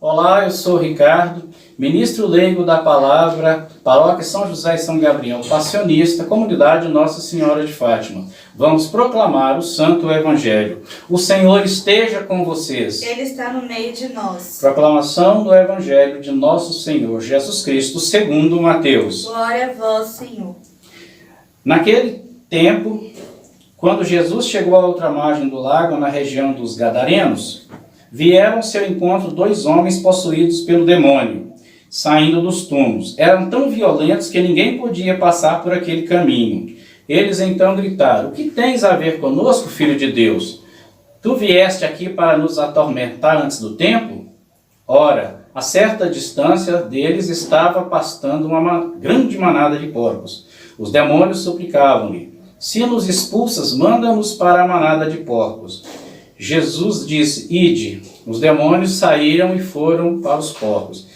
Olá, eu sou o Ricardo, ministro leigo da palavra, Paróquia São José e São Gabriel, passionista, comunidade Nossa Senhora de Fátima. Vamos proclamar o Santo Evangelho. O Senhor esteja com vocês. Ele está no meio de nós. Proclamação do Evangelho de nosso Senhor Jesus Cristo, segundo Mateus. Glória a vós, Senhor. Naquele tempo, quando Jesus chegou à outra margem do lago, na região dos Gadarenos, vieram ao seu encontro 2 homens possuídos pelo demônio, saindo dos túmulos. Eram tão violentos que ninguém podia passar por aquele caminho. Eles então gritaram: "O que tens a ver conosco, Filho de Deus? Tu vieste aqui para nos atormentar antes do tempo?" Ora, a certa distância deles estava pastando uma grande manada de porcos. Os demônios suplicavam-lhe: "Se nos expulsas, manda-nos para a manada de porcos." Jesus disse: "Ide." Os demônios saíram e foram para os porcos.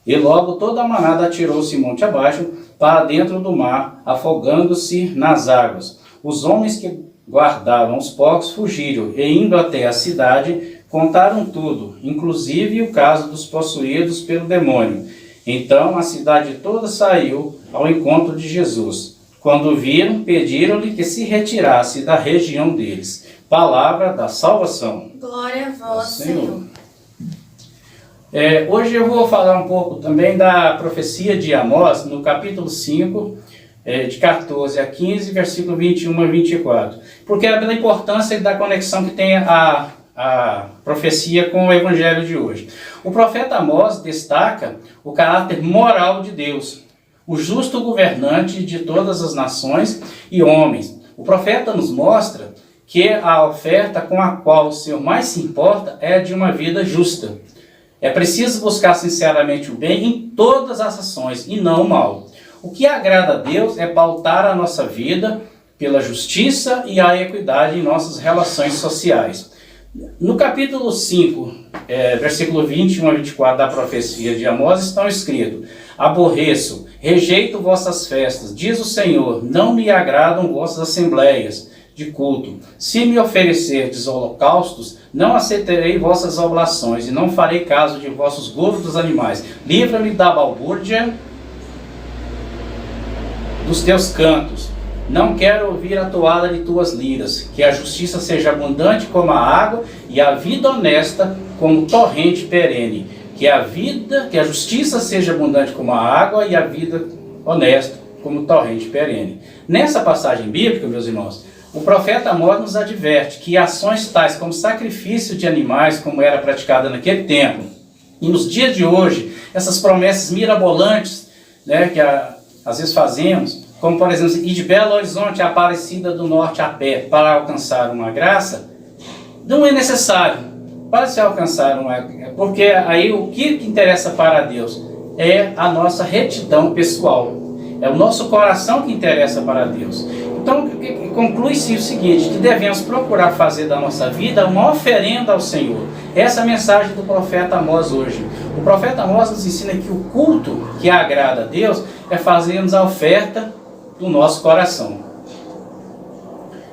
E logo toda a manada atirou-se monte abaixo para dentro do mar, afogando-se nas águas. Os homens que guardavam os porcos fugiram e, indo até a cidade, contaram tudo, inclusive o caso dos possuídos pelo demônio. Então a cidade toda saiu ao encontro de Jesus. Quando viram, pediram-lhe que se retirasse da região deles. Palavra da salvação. Glória a vós, Senhor. Senhor. Hoje eu vou falar um pouco também da profecia de Amós, no capítulo 5, de 14 a 15, versículo 21 a 24. Porque é pela importância da conexão que tem a profecia com o evangelho de hoje. O profeta Amós destaca o caráter moral de Deus, o justo governante de todas as nações e homens. O profeta nos mostra que a oferta com a qual o Senhor mais se importa é a de uma vida justa. É preciso buscar sinceramente o bem em todas as ações e não o mal. O que agrada a Deus é pautar a nossa vida pela justiça e a equidade em nossas relações sociais. No capítulo 5, versículo 21 a 24 da profecia de Amós estão escritos: "Aborreço, rejeito vossas festas, diz o Senhor, não me agradam vossas assembleias de culto. Se me oferecerdes holocaustos, não aceitarei vossas oblações, e não farei caso de vossos gozos dos animais. Livra-me da balbúrdia dos teus cantos. Não quero ouvir a toada de tuas liras. Que a justiça seja abundante como a água, e a vida honesta como torrente perene. Que a justiça seja abundante como a água, e a vida honesta como torrente perene." Nessa passagem bíblica, meus irmãos, o profeta Amós nos adverte que ações tais como sacrifício de animais, como era praticada naquele tempo, e nos dias de hoje, essas promessas mirabolantes, que às vezes fazemos, como por exemplo, ir de Belo Horizonte a Aparecida do Norte a pé para alcançar uma graça, não é necessário para se alcançar porque aí o que interessa para Deus é a nossa retidão pessoal, é o nosso coração que interessa para Deus. Então, conclui-se o seguinte, que devemos procurar fazer da nossa vida uma oferenda ao Senhor. Essa é a mensagem do profeta Amós hoje. O profeta Amós nos ensina que o culto que agrada a Deus é fazermos a oferta do nosso coração.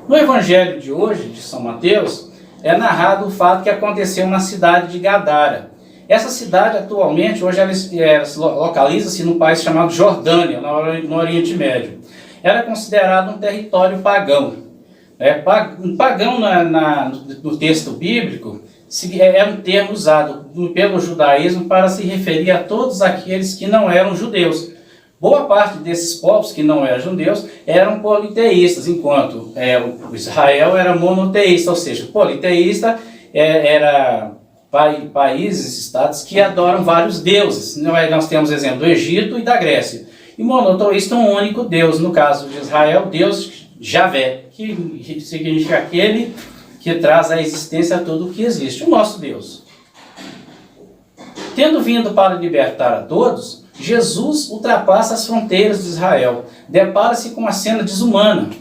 No evangelho de hoje, de São Mateus, é narrado o fato que aconteceu na cidade de Gadara. Essa cidade atualmente, hoje ela localiza-se num país chamado Jordânia, no Oriente Médio. Era considerado um território pagão. Pagão no texto bíblico é um termo usado pelo judaísmo para se referir a todos aqueles que não eram judeus. Boa parte desses povos que não eram judeus eram politeístas, enquanto Israel era monoteísta, ou seja, politeísta era países, estados que adoram vários deuses. Nós temos exemplo do Egito e da Grécia. E monoteísta um único Deus, no caso de Israel, Deus Javé, que significa aquele que traz à existência a tudo o que existe, o nosso Deus. Tendo vindo para libertar a todos, Jesus ultrapassa as fronteiras de Israel, depara-se com uma cena desumana.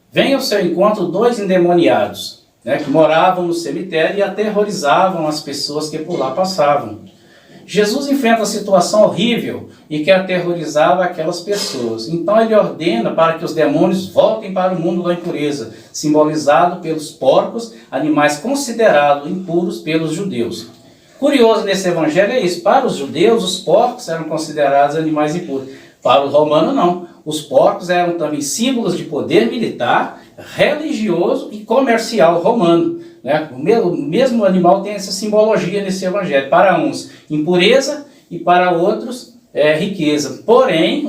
Vem ao seu encontro 2 endemoniados, que moravam no cemitério e aterrorizavam as pessoas que por lá passavam. Jesus enfrenta a situação horrível e que aterrorizava aquelas pessoas. Então ele ordena para que os demônios voltem para o mundo da impureza, simbolizado pelos porcos, animais considerados impuros pelos judeus. Curioso nesse evangelho é isso. Para os judeus, os porcos eram considerados animais impuros. Para o romano, não. Os porcos eram também símbolos de poder militar, religioso e comercial romano. Né? O mesmo animal tem essa simbologia nesse evangelho. Para uns, impureza, e para outros, riqueza. Porém,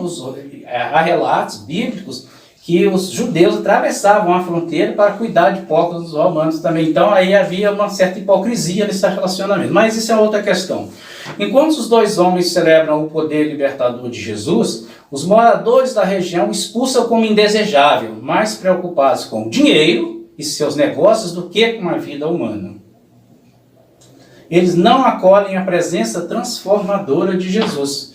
há relatos bíblicos que os judeus atravessavam a fronteira para cuidar de porcos dos romanos também. Então aí havia uma certa hipocrisia nesse relacionamento. Mas isso é outra questão. Enquanto os dois homens celebram o poder libertador de Jesus, os moradores da região o expulsam como indesejável, mais preocupados com o dinheiro e seus negócios do que com a vida humana. Eles não acolhem a presença transformadora de Jesus.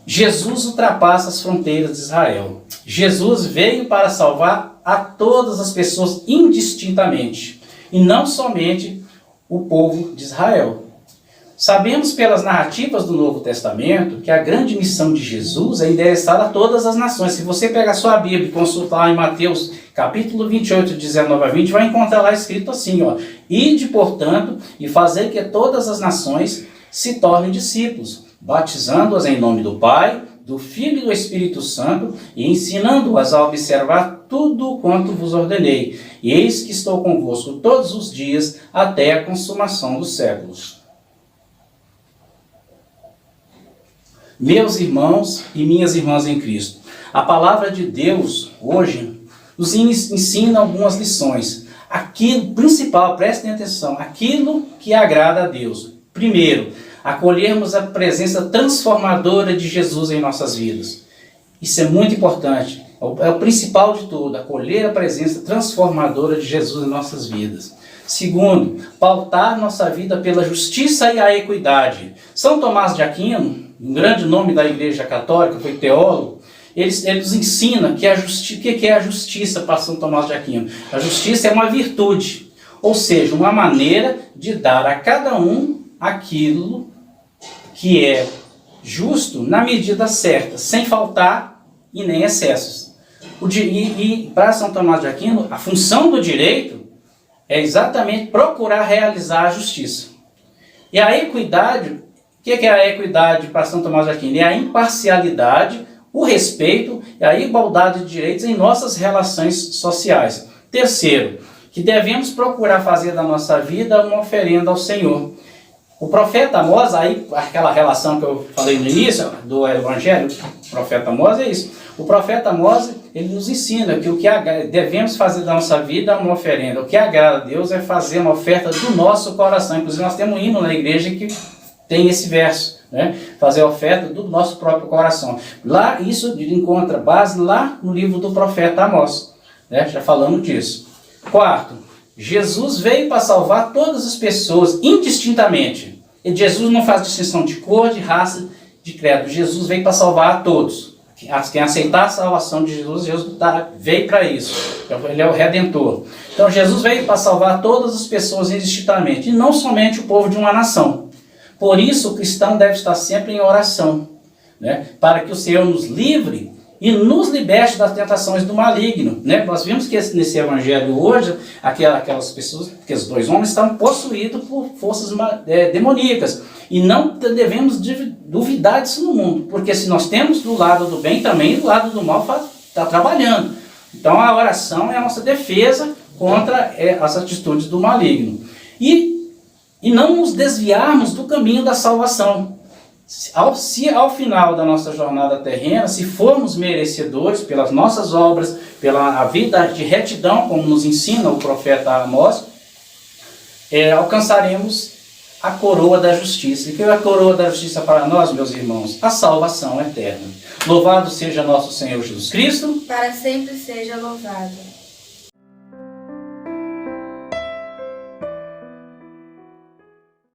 Jesus ultrapassa as fronteiras de Israel. Jesus veio para salvar a todas as pessoas indistintamente, e não somente o povo de Israel. Sabemos pelas narrativas do Novo Testamento que a grande missão de Jesus é endereçar a todas as nações. Se você pegar sua Bíblia e consultar em Mateus capítulo 28, 19 a 20, vai encontrar lá escrito assim, ó: Ide, portanto, e fazei que todas as nações se tornem discípulos, batizando-as em nome do Pai, do Filho e do Espírito Santo, e ensinando-as a observar tudo quanto vos ordenei. E eis que estou convosco todos os dias, até a consumação dos séculos. Meus irmãos e minhas irmãs em Cristo, a palavra de Deus hoje nos ensina algumas lições. Aquilo principal, prestem atenção, aquilo que agrada a Deus. Primeiro, acolhermos a presença transformadora de Jesus em nossas vidas. Isso é muito importante. É o principal de tudo, acolher a presença transformadora de Jesus em nossas vidas. Segundo, pautar nossa vida pela justiça e a equidade. São Tomás de Aquino, um grande nome da Igreja Católica, foi teólogo, ele nos ensina que o que é a justiça para São Tomás de Aquino. A justiça é uma virtude, ou seja, uma maneira de dar a cada um aquilo que é justo na medida certa, sem faltar e nem excessos. E para São Tomás de Aquino, a função do direito é exatamente procurar realizar a justiça. E a equidade, o que é a equidade para São Tomás de Aquino? É a imparcialidade, o respeito e a igualdade de direitos em nossas relações sociais. Terceiro, que devemos procurar fazer da nossa vida uma oferenda ao Senhor. O profeta Amós, aí aquela relação que eu falei no início do Evangelho, o profeta Amós é isso. O profeta Amós, ele nos ensina que o que devemos fazer da nossa vida é uma oferenda. O que agrada a Deus é fazer uma oferta do nosso coração. Inclusive nós temos um hino na igreja que tem esse verso, né? Fazer a oferta do nosso próprio coração. Lá, isso encontra base lá no livro do profeta Amós, né? Já falamos disso. Quarto, Jesus veio para salvar todas as pessoas indistintamente. E Jesus não faz distinção de cor, de raça, de credo. Jesus veio para salvar a todos. Quem aceitar a salvação de Jesus, Jesus veio para isso. Ele é o Redentor. Então Jesus veio para salvar todas as pessoas indistintamente, e não somente o povo de uma nação. Por isso o cristão deve estar sempre em oração, né? Para que o Senhor nos livre e nos liberte das tentações do maligno, né? Nós vimos que nesse evangelho hoje, aquelas pessoas, aqueles dois homens estavam possuídos por forças demoníacas. E não devemos duvidar disso no mundo, porque se nós temos do lado do bem, também do lado do mal está trabalhando. Então a oração é a nossa defesa contra as atitudes do maligno. E não nos desviarmos do caminho da salvação. Se ao final da nossa jornada terrena, se formos merecedores pelas nossas obras, pela vida de retidão, como nos ensina o profeta Amós, alcançaremos a coroa da justiça. E que é a coroa da justiça para nós, meus irmãos? A salvação eterna. Louvado seja nosso Senhor Jesus Cristo. Para sempre seja louvado.